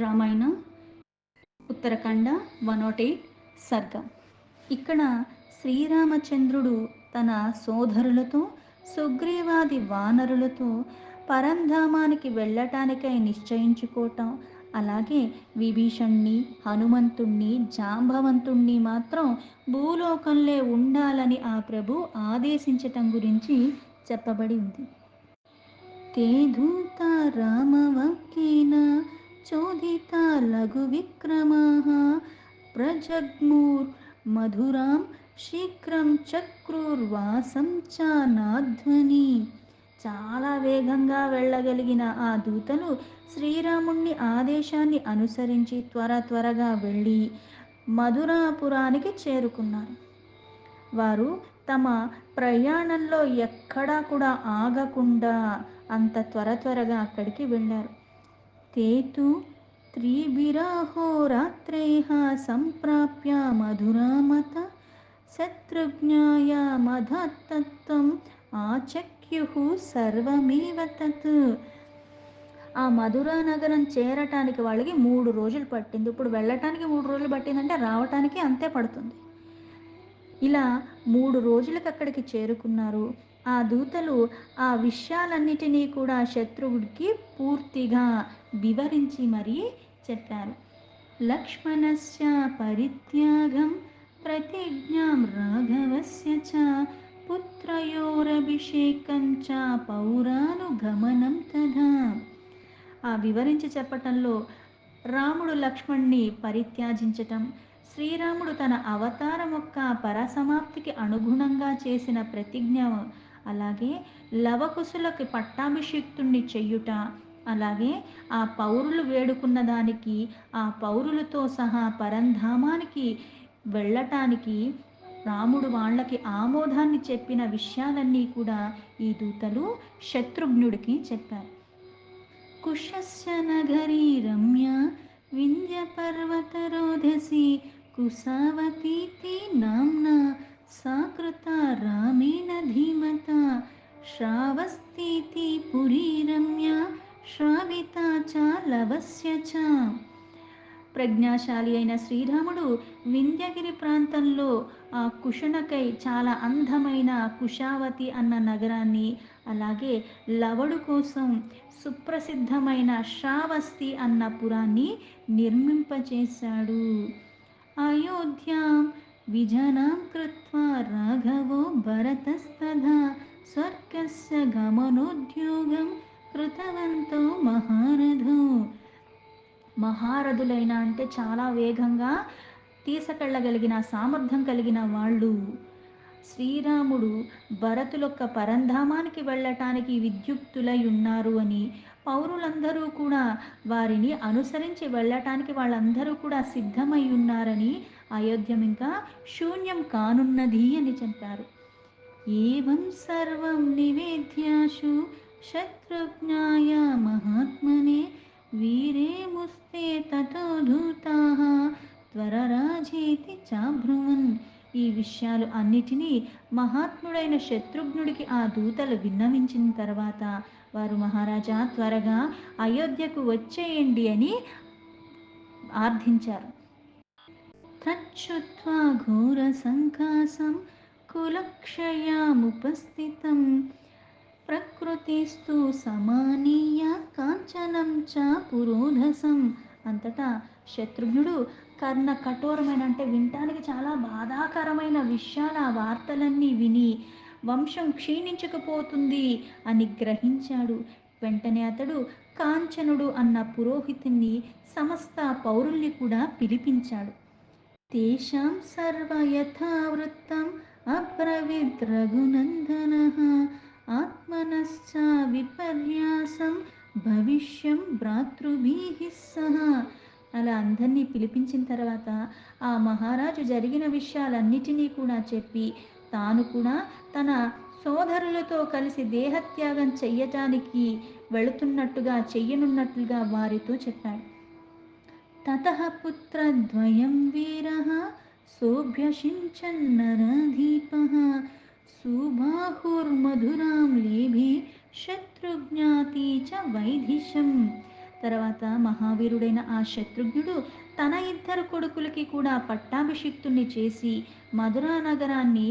రామాయణ ఉత్తరకాండ 108 సర్గ. ఇక్కడ శ్రీరామచంద్రుడు తన సోదరులతో సుగ్రీవాది వానరులతో పరంధామానికి వెళ్ళటానికై నిశ్చయించుకోవటం, అలాగే విభీషణ్ణి, హనుమంతుణ్ణి, జాంబవంతుణ్ణి మాత్రం భూలోకంలో ఉండాలని ఆ ప్రభు ఆదేశించటం గురించి చెప్పబడి ఉంది. ते धूता रामवाक्येन चोदिता लघुविक्रमाः प्रजग्मुर्मधुरां शीघ्రం చక్రుర్వాసం చ నాధ్వని. చాలా వేగంగా వెళ్ళగలిగిన ఆ దూతలు శ్రీరాముణ్ణి ఆదేశాన్ని అనుసరించి త్వరగా వెళ్ళి మధురాపురానికి చేరుకున్నారు. వారు తమ ప్రయాణంలో ఎక్కడా కూడా ఆగకుండా అంత త్వరగా అక్కడికి వెళ్ళారు. తేతు త్రిభిరహోరాత్రైః సంప్రాప్య మధురామత శత్రుఘ్నాయ మధత్తత్వం ఆచక్యుః సర్వమేవ తత్. ఆ మధురా నగరం చేరటానికి వాళ్ళకి 3 రోజులు పట్టింది. ఇప్పుడు వెళ్ళటానికి 3 రోజులు పట్టిందంటే రావటానికి అంతే పడుతుంది. ఇలా 3 రోజులకు అక్కడికి చేరుకున్నారు. ఆ దూతలు ఆ విషయాలన్నిటినీ కూడా శత్రువుడికి పూర్తిగా వివరించి మరీ చెప్పారు. లక్ష్మణస్య పరిత్యాగం ప్రతిజ్ఞాం రాఘవస్య చ పుత్రయోరభిషేకం చ పౌరానుగమనం తథా. ఆ వివరించి చెప్పటంలో రాముడు లక్ష్మణ్ణి పరిత్యాజించటం, శ్రీరాముడు తన అవతారం యొక్క పరసమాప్తికి అనుగుణంగా చేసిన ప్రతిజ్ఞ, అలాగే లవకుశులకి పట్టాభిషిక్తుణ్ణి చెయ్యుట, అలాగే ఆ పౌరులు వేడుకున్న దానికి ఆ పౌరులతో సహా పరంధామానికి వెళ్ళటానికి రాముడు వాళ్ళకి ఆమోదాన్ని చెప్పిన విషయాలన్నీ కూడా ఈ దూతలు శత్రుఘ్నుడికి చెప్పారు. కుశస్య నగరీ రమ్యా వింధ్యపర్వతరోధసి కుశావతీతి నామ్నా సాకృతా రామేణ ధీమతా శ్రావస్తీతి పురీ రమ్యా శ్రావితా చ లవస్య చ. ప్రజ్ఞాశాలి అయిన శ్రీరాముడు వింధ్యగిరి ప్రాంతంలో ఆ కుషునకై చాలా అందమైన కుశావతి అన్న నగరాన్ని, అలాగే లవడు కోసం సుప్రసిద్ధమైన శ్రావస్తి అన్న పురాన్ని నిర్మింపచేశాడు. అయోధ్యాం విజనాం కృత్వా రాఘవో భరతస్తథా స్వర్గస్య గమనోద్యోగం కృతవంతో మహారథో. మహారథులైన అంటే చాలా వేగంగా తీసుకెళ్ళగలిగిన సామర్థ్యం కలిగిన వాళ్ళు. శ్రీరాముడు భరతులొక్క పరంధామానికి వెళ్ళటానికి విద్యుక్తులై ఉన్నారు అని, పౌరులందరూ కూడా వారిని అనుసరించి వెళ్ళటానికి వాళ్ళందరూ కూడా సిద్ధమై ఉన్నారని, అయోధ్యం ఇంకా శూన్యం కానున్నది అని చెప్పారు. ఏవం సర్వం నివేద్యాశు శత్రుఘ్నాయ మహాత్మనే వీరే ముస్తే తతో ధూతాః త్వరరాజేతి చాబ్రువన్. ఈ విషయాలు అన్నిటినీ మహాత్ముడైన శత్రుఘ్నుడికి ఆ దూతలు విన్నవించిన తర్వాత వారు మహారాజా త్వరగా అయోధ్యకు వచ్చేయండి అని ఆర్థించారు. తచ్చుత్వా ఘోర సంకాసం కులక్షయాముపస్థితం ప్రకృతిస్తు సమానీయ కాంచనం చ పురోధసం. అంతటా శత్రుఘ్నుడు కర్ణ కఠోరమైన అంటే వినటానికి చాలా బాధాకరమైన విషయాల ఆ వార్తలన్నీ విని వంశం క్షీణించకపోతుంది అని గ్రహించాడు. వెంటనే అతడు కాంచనుడు అన్న పురోహితుణ్ణి సమస్త పౌరుల్ని కూడా పిలిపించాడు. తేషాం సర్వ యథావృత్తం అబ్రవీద్ రఘునందనః ఆత్మనశ్చ విపర్యాసం భవిష్యం భ్రాతృభిః సహ. అలా అందరినీ పిలిపించిన తర్వాత ఆ మహారాజు జరిగిన విషయాలన్నిటినీ కూడా చెప్పి తాను కూడా తన సోదరులతో కలిసి దేహత్యాగం చెయ్యటానికి చెయ్యనున్నట్లుగా వారితో చెప్పాడు. తతః పుత్రద్వయం వీరః సోభ్యషించన్నరధీపః సుబాహుర్మధురాం లేభే శత్రుఘ్నాతి చ వైధిషం. తర్వాత మహావీరుడైన ఆ శత్రుఘ్నుడు తన ఇద్దరు కొడుకులకి కూడా పట్టాభిషిక్తుణ్ణి చేసి మధురా నగరాన్ని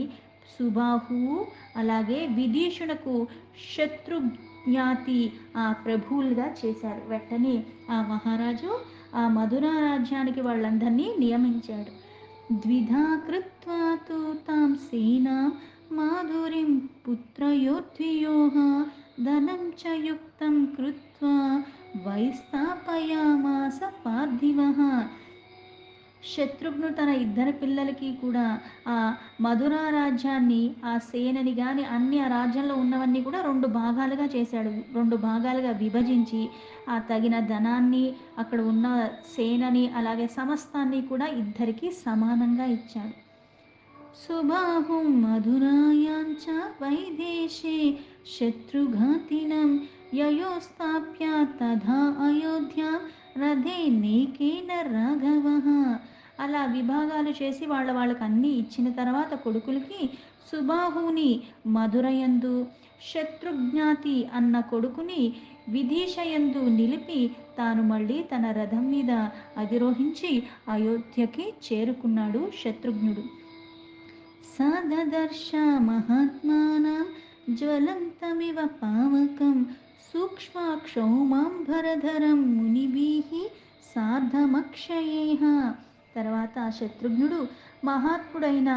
సుబాహు అలాగే విభీషణకు శత్రుజ్ఞాతి ఆ ప్రభువులుగా చేశారు. వెంటనే ఆ మహారాజు ఆ మధురా రాజ్యానికి వాళ్ళందరినీ నియమించాడు. ద్విధా కృత్వా తు తాం సేనాం మాధురిం పుత్రయోర్ద్వియోః ధనం చ యుక్తం కృత్వా వైస్థాపయామాస పార్థివః. శత్రుఘ్నుడు తన ఇద్దరు పిల్లలకి కూడా ఆ మధురా రాజ్యాన్ని ఆ సేనని కానీ అన్ని ఆ రాజ్యంలో ఉన్నవన్నీ కూడా రెండు భాగాలుగా చేశాడు. రెండు భాగాలుగా విభజించి ఆ తగిన ధనాన్ని అక్కడ ఉన్న సేనని అలాగే సమస్తాన్ని కూడా ఇద్దరికి సమానంగా ఇచ్చాడు. సుబాహుం మధురాయాంచ వైదేశే శత్రుఘాతినం యయోస్థాప్య తథా అయోధ్య రథేనేకేన రాఘవః. అలా విభాగాలు చేసి వాళ్ళకి అన్నీ ఇచ్చిన తర్వాత కొడుకులకి సుబాహుని మధురయందు, శత్రుజ్ఞాతి అన్న కొడుకుని విదిషయందు నిలిపి తాను మళ్ళీ తన రథం మీద అధిరోహించి అయోధ్యకి చేరుకున్నాడు శత్రుఘ్నుడు. సదదర్శ మహాత్మానం జ్వలంతమివ పావకం సూక్ష్మాక్షౌమాంబరధరం మునిభిః సార్ధమక్షయేః. తర్వాత శత్రుఘ్నుడు మహాత్ముడైన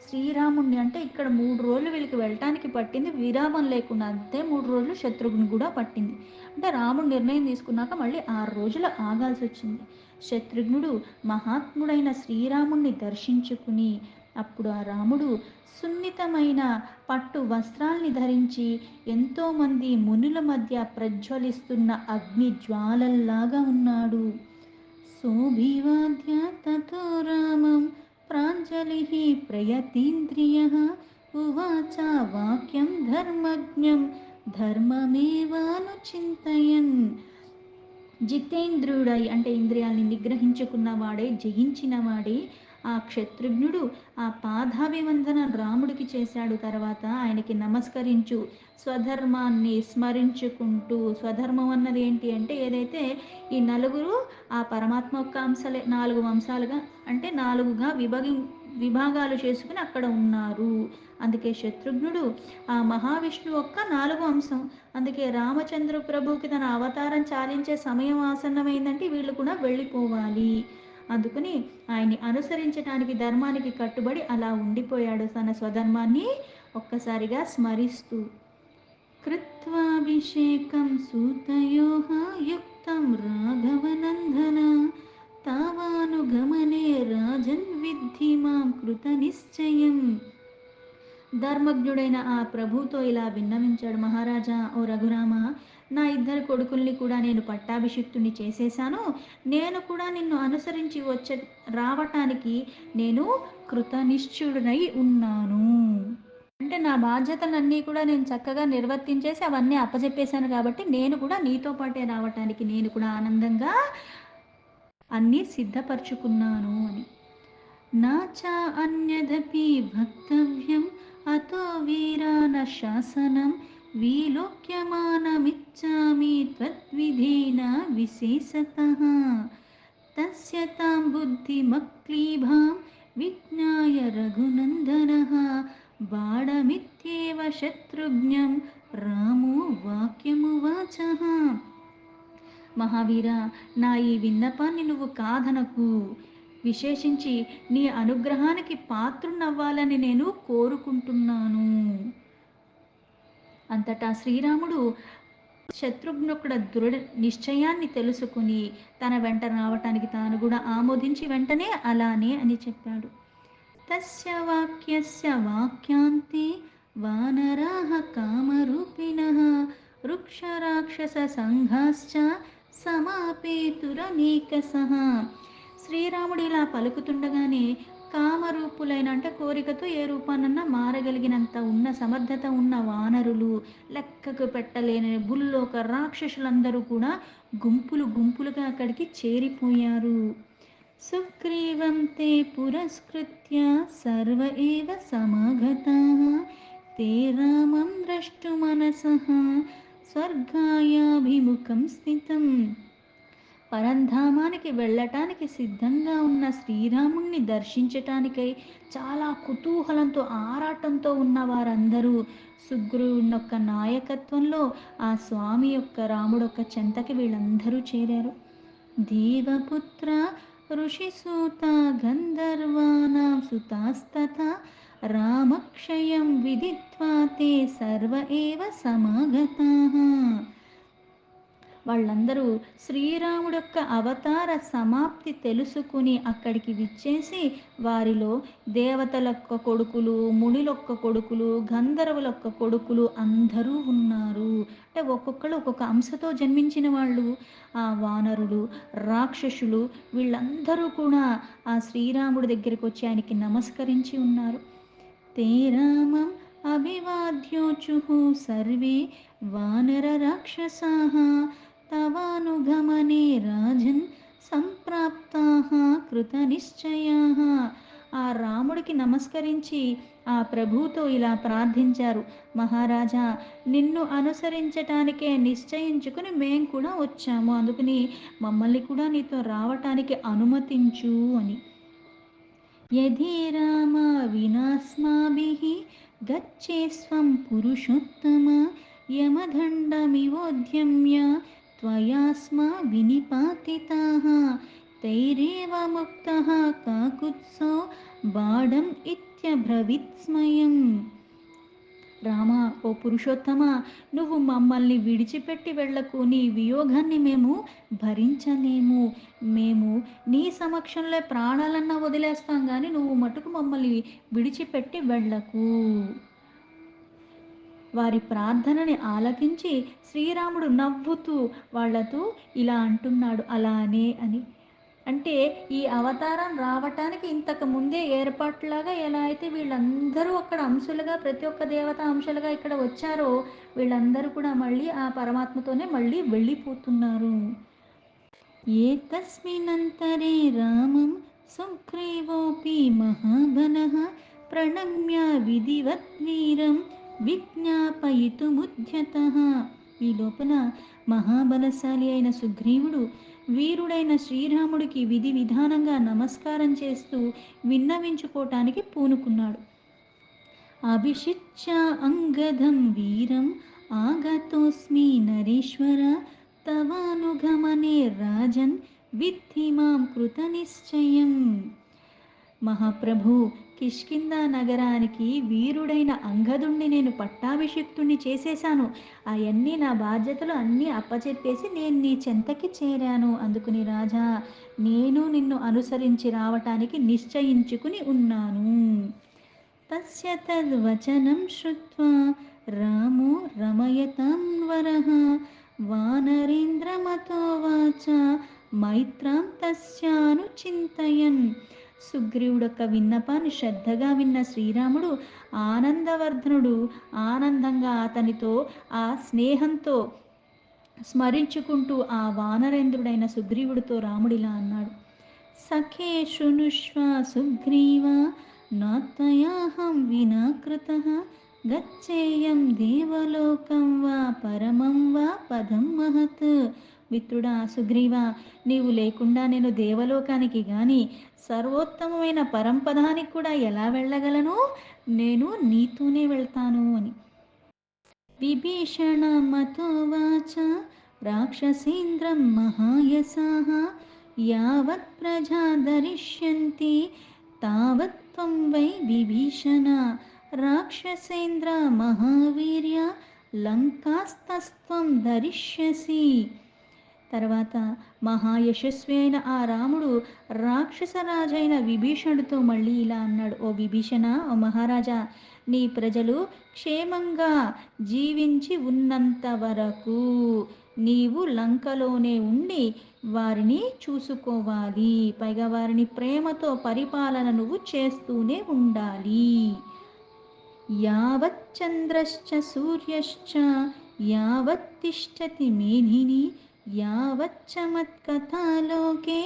శ్రీరాముణ్ణి, అంటే ఇక్కడ 3 రోజులు వీళ్ళకి వెళ్ళటానికి పట్టింది, విరామం లేకుండా అంతే 3 రోజులు శత్రుఘ్ని కూడా పట్టింది. అంటే రాముడు నిర్ణయం తీసుకున్నాక మళ్ళీ 6 రోజులు ఆగాల్సి వచ్చింది. శత్రుఘ్నుడు మహాత్ముడైన శ్రీరాముణ్ణి దర్శించుకుని అప్పుడు ఆ రాముడు సున్నితమైన పట్టు వస్త్రాల్ని ధరించి ఎంతోమంది మునుల మధ్య ప్రజ్వలిస్తున్న అగ్ని జ్వాలల్లాగా ఉన్నాడు. సోభివాద్య తతో రామం ప్రాంజలిః ప్రయతీంద్రియః ఉవాచ వాక్యం ధర్మజ్ఞం ధర్మమేవానుచింతయన్. జితేంద్రుడై అంటే ఇంద్రియాల్ని నిగ్రహించుకున్నవాడే, జయించినవాడే ఆ క్షత్రుఘ్నుడు ఆ పాదాభివందనం రాముడికి చేశాడు. తర్వాత ఆయనకి నమస్కరించు స్వధర్మాన్ని స్మరించుకుంటూ, స్వధర్మం అన్నది ఏంటి అంటే ఏదైతే ఈ నలుగురు ఆ పరమాత్మ యొక్క అంశలే 4 వంశాలుగా అంటే 4గా విభాగాలు చేసుకుని అక్కడ ఉన్నారు. అందుకే శత్రుఘ్నుడు ఆ మహావిష్ణువు యొక్క 4వ అంశం. అందుకే రామచంద్ర ప్రభువుకి తన అవతారం చాలించే సమయం ఆసన్నమైందంటే వీళ్ళు కూడా వెళ్ళిపోవాలి. అందుకని ఆయన్ని అనుసరించడానికి ధర్మానికి కట్టుబడి అలా ఉండిపోయాడు, తన స్వధర్మాన్ని ఒక్కసారిగా స్మరిస్తూ. కృత్వాభిషేకం సూతయోః యుక్తం రాఘవనందన తావానుగమనే రాజన్ విద్ధి మాం కృత నిశ్చయం. ధర్మజ్ఞుడైన ఆ ప్రభుతో ఇలా విన్నవించాడు. మహారాజా, ఓ రఘురామ, నా ఇద్దరు కొడుకుల్ని కూడా నేను పట్టాభిషిక్తుని చేసేశాను. నేను కూడా నిన్ను అనుసరించి రావటానికి నేను కృతనిశ్చయుడనై ఉన్నాను. అంటే నా బాధ్యతలన్నీ కూడా నేను చక్కగా నిర్వర్తించేసి అవన్నీ అప్పచెప్పేశాను కాబట్టి నేను కూడా నీతో పాటే రావటానికి నేను కూడా ఆనందంగా అన్నీ సిద్ధపరచుకున్నాను అని. నాచ అన్యదపి భక్తవ్యం అతో వీరాన శాసనం విలోక్యమానమిచ్చామి త్వద్విధేన విశేషతః. తస్య తాం బుద్ధిమక్లీభాం విజ్ఞాయ రఘునందనః బాణమిత్యేవ శత్రుఘ్నం రామో వాక్యమువాచః. మహావీర, నా ఈ విన్నపాన్ని నువ్వు కాదనకు. విశేషించి నీ అనుగ్రహానికి పాత్రునవ్వాలని నేను కోరుకుంటున్నాను. అంతటా శ్రీరాముడు శత్రుఘ్నుడ దృఢ నిశ్చయాన్ని తెలుసుకుని తన వెంట రావటానికి తాను కూడా ఆమోదించి వెంటనే అలానే అని చెప్పాడు. తస్య వాక్యస్య వాక్యాంతే వానరాః కామరూపిణః వృక్షరాక్షస సంఘాశ్చ సమాపేతురనేకశః. శ్రీరాముడు ఇలా పలుకుతుండగానే కామరూపులైన అంటే కోరికతో ఏ రూపానన్నా మారగలిగినంత ఉన్న సమర్థత ఉన్న వానరులు, లెక్కకు పెట్టలేని భూలోక రాక్షసులందరూ కూడా గుంపులు గుంపులుగా అక్కడికి చేరిపోయారు. సుగ్రీవం తే పురస్కృత్య సర్వ ఏవ సమాగతాః తే రామం ద్రష్టుమనసః స్వర్గాయాభిముఖం స్థితం. పరంధామానికి వెళ్ళటానికి సిద్ధంగా ఉన్న శ్రీరాముణ్ణి దర్శించటానికై చాలా కుతూహలంతో, ఆరాటంతో ఉన్న వారందరూ సుగ్రీవుని యొక్క నాయకత్వంలో ఆ స్వామి యొక్క రాముడొక్క చెంతకి వీళ్ళందరూ చేరారు. దేవపుత్ర ఋషిసూత గంధర్వానాం సుతాస్తథా రామక్షయం విదిత్వా తే సర్వ ఏవ సమాగతాః. వాళ్ళందరూ శ్రీరాముడు యొక్క అవతార సమాప్తి తెలుసుకుని అక్కడికి విచ్చేసి, వారిలో దేవతలొక్క కొడుకులు, మునులొక్క కొడుకులు, గంధర్వులొక్క కొడుకులు అందరూ ఉన్నారు. అంటే ఒక్కొక్కళ్ళు ఒక్కొక్క అంశతో జన్మించిన వాళ్ళు. ఆ వానరులు, రాక్షసులు వీళ్ళందరూ కూడా ఆ శ్రీరాముడి దగ్గరికి వచ్చి ఆయనకి నమస్కరించి ఉన్నారు. తే రామం అభివాద్యోచుః సర్వే వానర రాక్షసాః తవానుగమనే రాజన్ సంప్రాప్తాః కృతనిశ్చయాః. ఆ రాముడికి నమస్కరించి ఆ ప్రభువుతో ఇలా ప్రార్థించారు. మహారాజా, నిన్ను అనుసరించటానికే నిశ్చయించుకుని మేం కూడా వచ్చాము. అందుకని మమ్మల్ని కూడా నీతో రావటానికి అనుమతించు అని. యది రామ వినాస్మాభిః గచ్చేస్వం పురుషోత్తమ యమదండమివోద్యమ్య త్వయాస్మా వినిపాతితాః తైరేవ ముక్తః కాకుత్సో బాఢం ఇత్యబ్రవీత్స్మయం. రామా, ఓ పురుషోత్తమ, నువ్వు మమ్మల్ని విడిచిపెట్టి వెళ్ళకు. నీ వియోగాన్ని మేము భరించలేము. మేము నీ సమక్షంలో ప్రాణాలన్నా వదిలేస్తాం కానీ నువ్వు మటుకు మమ్మల్ని విడిచిపెట్టి వెళ్ళకు. వారి ప్రార్థనని ఆలకించి శ్రీరాముడు నవ్వుతూ వాళ్ళతో ఇలా అంటున్నాడు, అలానే అని. అంటే ఈ అవతారం రావటానికి ఇంతకు ముందే ఏర్పాట్లాగా ఎలా అయితే వీళ్ళందరూ అక్కడ అంశులుగా, ప్రతి ఒక్క దేవత అంశాలుగా ఇక్కడ వచ్చారో, వీళ్ళందరూ కూడా మళ్ళీ ఆ పరమాత్మతోనే మళ్ళీ వెళ్ళిపోతున్నారు. ఏతస్మిన్నంతరే రామం సుగ్రీవోపి మహాబలః ప్రణమ్య విధివత్ వీరం విజ్ఞాపయితుముద్యతః. ఈ లోపల మహాబలశాలి అయిన సుగ్రీవుడు వీరుడైన శ్రీరాముడికి విధి విధానంగా నమస్కారం చేస్తూ విన్నవించుకోవటానికి పూనుకున్నాడు. అభిషిచ్య అంగదం వీరం ఆగతోస్మి నరేశ్వర తవానుగమనే రాజన్ విద్ధి మాం కృతనిశ్చయం. మహాప్రభు, కిష్కింద నగరానికి వీరుడైన అంగదుణ్ణి నేను పట్టాభిషిక్తుణ్ణి చేసేశాను. అవన్నీ నా బాధ్యతలు అన్నీ అప్పచెప్పేసి నేను నీ చెంతకి చేరాను. అందుకుని రాజా, నేను నిన్ను అనుసరించి రావటానికి నిశ్చయించుకుని ఉన్నాను. తస్య తద్వచనం శ్రుత్వా రామో రమయతాం వరః వానరేంద్రమతోవాచ మైత్రాం తస్యానుచింతయన్. సుగ్రీవుడొక్క విన్నపాన్ని శ్రద్ధగా విన్న శ్రీరాముడు ఆనందవర్ధనుడు ఆనందంగా అతనితో ఆ స్నేహంతో స్మరించుకుంటూ ఆ వానరేంద్రుడైన సుగ్రీవుడితో రాముడిలా అన్నాడు. సఖే శృణుష్వ సుగ్రీవ నాత్వయాహం వినా కృతః గచ్చేయం దేవలోకం వా పరమం వా పదం మహత్. మిత్రుడా సుగ్రీవా, నీవు లేకుండా నేను దేవలోకానికి కానీ సర్వోత్తమమైన పరంపదానికి కూడా ఎలా వెళ్ళగలను? నేను నీతోనే వెళ్తాను అని. విభీషణమతోవాచ రాక్షసేంద్రం మహాయసాః యావత్ ప్రజా దరిష్యంతి తావత్ త్వం వై విభీషణ రాక్షసేంద్ర మహావీర్య లంకాస్తస్త్వం ధరిష్యసి. తర్వాత మహాయశస్వి అయిన ఆ రాముడు రాక్షసరాజైన విభీషణుడితో మళ్ళీ ఇలా అన్నాడు. ఓ విభీషణ, ఓ మహారాజా, నీ ప్రజలు క్షేమంగా జీవించి ఉన్నంత వరకు నీవు లంకలోనే ఉండి వారిని చూసుకోవాలి. పైగా వారిని ప్రేమతో పరిపాలన నువ్వు చేస్తూనే ఉండాలి. యావత్ చంద్రశ్చ సూర్యశ్చ యావత్ తిష్టతి మేధిని యావచ్చ మత్కథాలోకే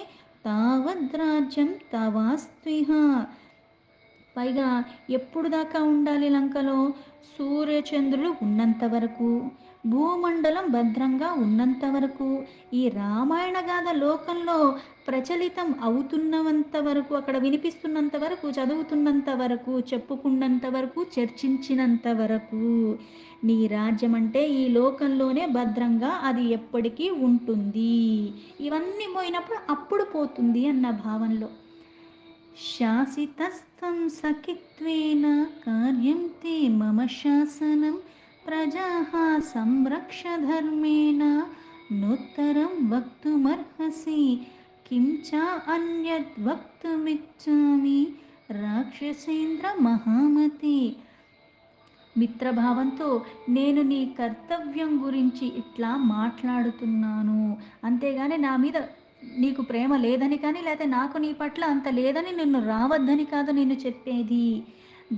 తావద్రాజ్యం తవాస్త్విహ. పైగా ఎప్పుడు దాకా ఉండాలి లంకలో? సూర్యచంద్రులు ఉన్నంత వరకు, భూమండలం భద్రంగా ఉన్నంత వరకు, ఈ రామాయణ గాథ లోకంలో ప్రచలితం అవుతున్నంత వరకు, అక్కడ వినిపిస్తున్నంత వరకు, చదువుతున్నంత వరకు, చెప్పుకున్నంత వరకు, చర్చించినంత వరకు నీ రాజ్యం అంటే ఈ లోకంలోనే భద్రంగా అది ఎప్పటికీ ఉంటుంది. ఇవన్నీ పోయినప్పుడు అప్పుడు పోతుంది అన్న భావనలో. శాసితస్త్వం సఖిత్వేన కార్యం తే మమ శాసనం ప్రజాః సంరక్ష ధర్మేణ నోత్తరం వక్తుమర్హసి కిం చ అన్యద్ వక్తుమిచ్చామి రాక్షసేంద్ర మహామతి. మిత్రభావంతో నేను నీ కర్తవ్యం గురించి ఇట్లా మాట్లాడుతున్నాను, అంతేగాని నా మీద నీకు ప్రేమ లేదని కానీ, లేకపోతే నాకు నీ పట్ల అంత లేదని, నిన్ను రావద్దని కాదు నేను చెప్పేది.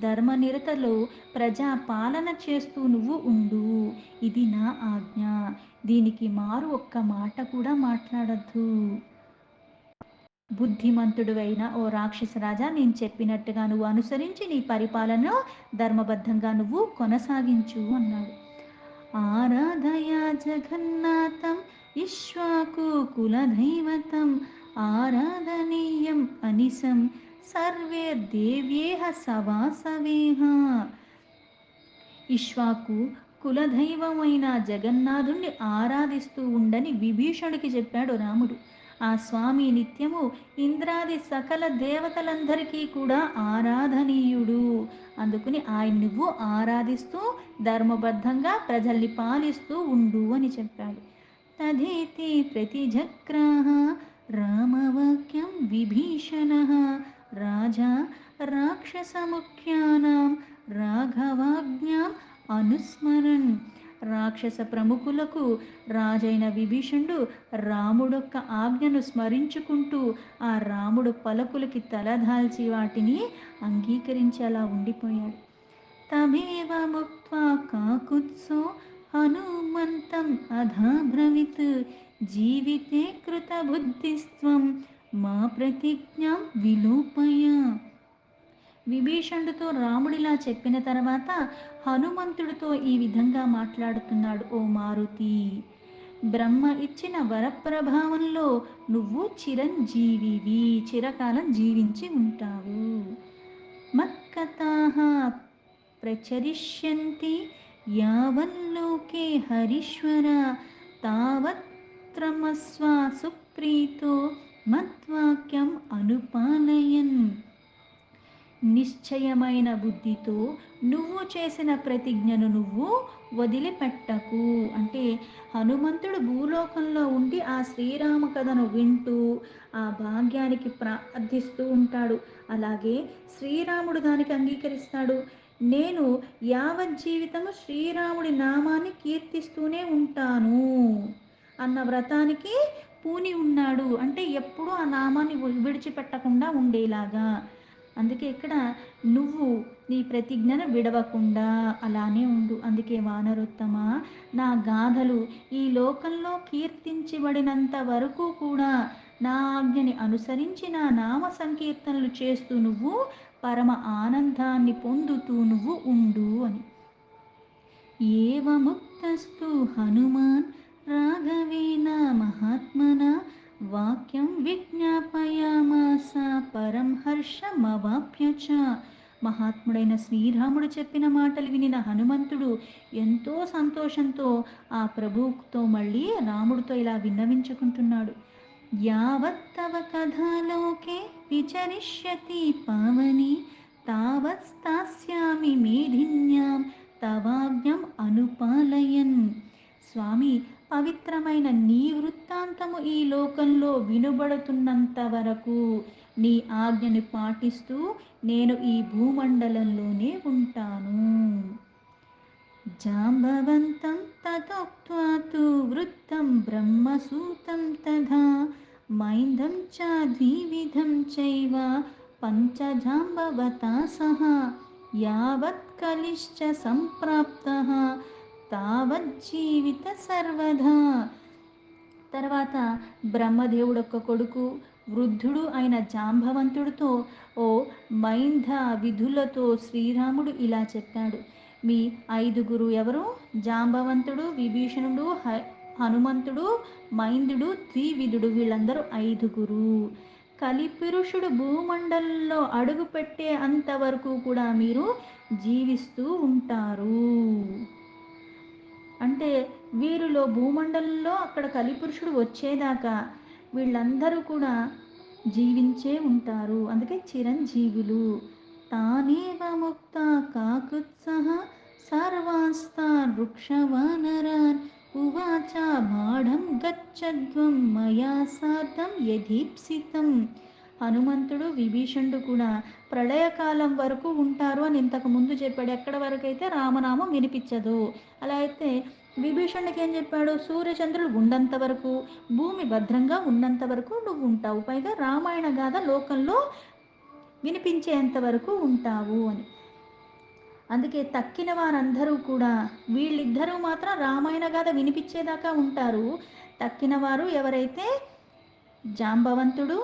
ధర్మనిరతలో ప్రజా పాలన చేస్తూ నువ్వు ఉండు, ఇది నా ఆజ్ఞ. దీనికి మారు ఒక్క మాట కూడా మాట్లాడద్దు. బుద్ధిమంతుడువైన ఓ రాక్షస రాజా, నేను చెప్పినట్టుగా నువ్వు అనుసరించి నీ పరిపాలన ధర్మబద్ధంగా నువ్వు కొనసాగించు అన్నాడు. ఆరాధయా జగన్నాథం ఇక్ష్వాకు కులదైవతం ఆరాధనీయం అనిశం సర్వే దేవ్యేహ సవాసవేహ. ఇక్ష్వాకు కులదైవమైన జగన్నాథుణ్ణి ఆరాధిస్తూ ఉండని విభీషణుడికి చెప్పాడు రాముడు. ఆ స్వామి నిత్యము ఇంద్రాది సకల దేవతలందరికీ కూడా ఆరాధనీయుడు. అందుకుని ఆయన నువ్వు ఆరాధిస్తూ ధర్మబద్ధంగా ప్రజల్ని పాలిస్తూ ఉండు అని చెప్పాడు. తదేతి ప్రతిజగ్రాహ రామవాక్యం విభీషణ రాజా రాక్షసముఖ్యానాం రాఘవాజ్ఞాం అనుస్మరన్. రాక్షస ప్రముఖులకు రాజైన విభీషణుడు రాముడొక్క ఆజ్ఞను స్మరించుకుంటూ ఆ రాముడు పలుకులకి తలదాల్చి వాటిని అంగీకరించేలా ఉండిపోయాడు. తమేవ ముక్త్వా కాకుత్సో హనుమంతం అధాబ్రవీత్ జీవితే కృతబుద్ధిస్త్వం మా ప్రతిజ్ఞాం విలోపయ. విభీషణుడితో రాముడిలా చెప్పిన తర్వాత హనుమంతుడితో ఈ విధంగా మాట్లాడుతున్నాడు. ఓ మారుతి, బ్రహ్మ ఇచ్చిన వరప్రభావంలో నువ్వు చిరంజీవివి, చిరకాలం జీవించి ఉంటావు. మత్కథాః ప్రచరిష్యంతి యావల్లోకే హరీశ్వర తావత్రమస్వ సుప్రీతో మద్వాక్యం అనుపాలయన్. నిశ్చయమైన బుద్ధితో నువ్వు చేసిన ప్రతిజ్ఞను నువ్వు వదిలిపెట్టకు. అంటే హనుమంతుడు భూలోకంలో ఉండి ఆ శ్రీరామ కథను వింటూ ఆ భాగ్యానికి ప్రార్థిస్తూ ఉంటాడు. అలాగే శ్రీరాముడు దానికి అంగీకరిస్తాడు. నేను యావజ్జీవితము శ్రీరాముడి నామాన్ని కీర్తిస్తూనే ఉంటాను అన్న వ్రతానికి పూని ఉన్నాడు. అంటే ఎప్పుడూ ఆ నామాన్ని విడిచిపెట్టకుండా ఉండేలాగా. అందుకే ఇక్కడ నువ్వు నీ ప్రతిజ్ఞను విడవకుండా అలానే ఉండు. అందుకే వానరోత్తమ, నా గాథలు ఈ లోకంలో కీర్తించబడినంత వరకు కూడా నా ఆజ్ఞని అనుసరించి నా నామ సంకీర్తనలు చేస్తూ నువ్వు పరమ ఆనందాన్ని పొందుతూ నువ్వు ఉండు అని. ఏవముక్తస్తు హనుమాన్ రాఘవేణ మహాత్మన వాక్యం విజ్ఞాపయామాస పరం హర్షమవాప్య చ. మహాత్ముడైన శ్రీరాముడు చెప్పిన మాటలు వినిన హనుమంతుడు ఎంతో సంతోషంతో ఆ ప్రభువుతో మళ్ళీ రాముడితో ఇలా విన్నవించుకుంటున్నాడు. యావత్తవ కథాలోకే విచరిష్యతి పావని తావత్ స్థాస్యామి మేధిన్యాం తవాజ్ఞం అనుపాలయన్. స్వామి, పవిత్రమైన నీ వృత్తాంతము ఈ లోకంలో వినబడుతున్నంత వరకు నీ ఆజ్ఞను పాటిస్తూ నేను ఈ భూమండలంలోనే ఉంటాను. జాంబవంతం తతోక్త్వా తు వృత్తం బ్రహ్మసూతం తథా మైందం చ ద్వివిధం చైవ పంచజాంబవతా సహ యావత్ కలిశ్చ సంప్రాప్తః తావజ్జీవిత సర్వదా. తర్వాత బ్రహ్మదేవుడు ఒక్క కొడుకు వృద్ధుడు అయిన జాంబవంతుడితో ఓ మైంధ విధులతో శ్రీరాముడు ఇలా చెప్పాడు. మీ ఐదుగురు ఎవరు? జాంబవంతుడు, విభీషణుడు, హనుమంతుడు, మైందుడు, ద్వివిధుడు, వీళ్ళందరూ ఐదుగురు. కలిపురుషుడు భూమండలంలో అడుగుపెట్టే అంతవరకు కూడా మీరు జీవిస్తూ ఉంటారు. అంటే వీరిలో భూమండలంలో అక్కడ కలిపురుషుడు వచ్చేదాకా వీళ్ళందరూ కూడా జీవించే ఉంటారు. అందుకే చిరంజీవులు. తానేవ ముక్త కాకుత్సహ సర్వాస్తాన్ వృక్షవానరాన్ ఉవాచ బాఢం గచ్చధ్వం మయా సార్థం యదీప్సితం. హనుమంతుడు, విభీషణుడు కూడా ప్రళయకాలం వరకు ఉంటారు అని ఇంతకు ముందు చెప్పాడు. ఎక్కడ వరకు అయితే రామనామం వినిపించదు. అలా అయితే విభీషణుడికి ఏం చెప్పాడు? సూర్యచంద్రులు ఉన్నంత వరకు, భూమి భద్రంగా ఉన్నంత వరకు నువ్వు ఉంటావు, పైగా రామాయణ గాథ లోకంలో వినిపించేంత వరకు ఉంటావు అని. అందుకే తక్కిన వారందరూ కూడా, వీళ్ళిద్దరూ మాత్రం రామాయణ గాథ వినిపించేదాకా ఉంటారు. తక్కిన వారు ఎవరైతే జాంబవంతుడు,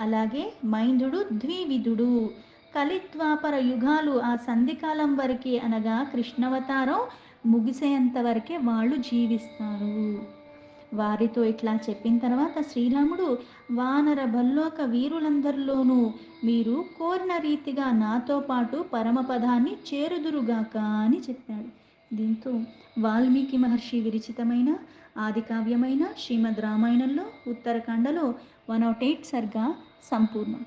అలాగే మైందుడు, ద్వివిధుడు కలిద్వాపర యుగాలు ఆ సంధికాలం వరకే, అనగా కృష్ణవతారం ముగిసేంత వరకే వాళ్ళు జీవిస్తారు. వారితో ఇట్లా చెప్పిన తర్వాత శ్రీరాముడు, వానర భల్లోక వీరులందరిలోనూ మీరు కోరిన రీతిగా నాతో పాటు పరమపదాన్ని చేరుదురుగాక అని చెప్పాడు. దీంతో వాల్మీకి మహర్షి విరచితమైన ఆదికావ్యమైన శ్రీమద్ రామాయణంలో ఉత్తరకాండలో 108 సర్గా సంపూర్ణం.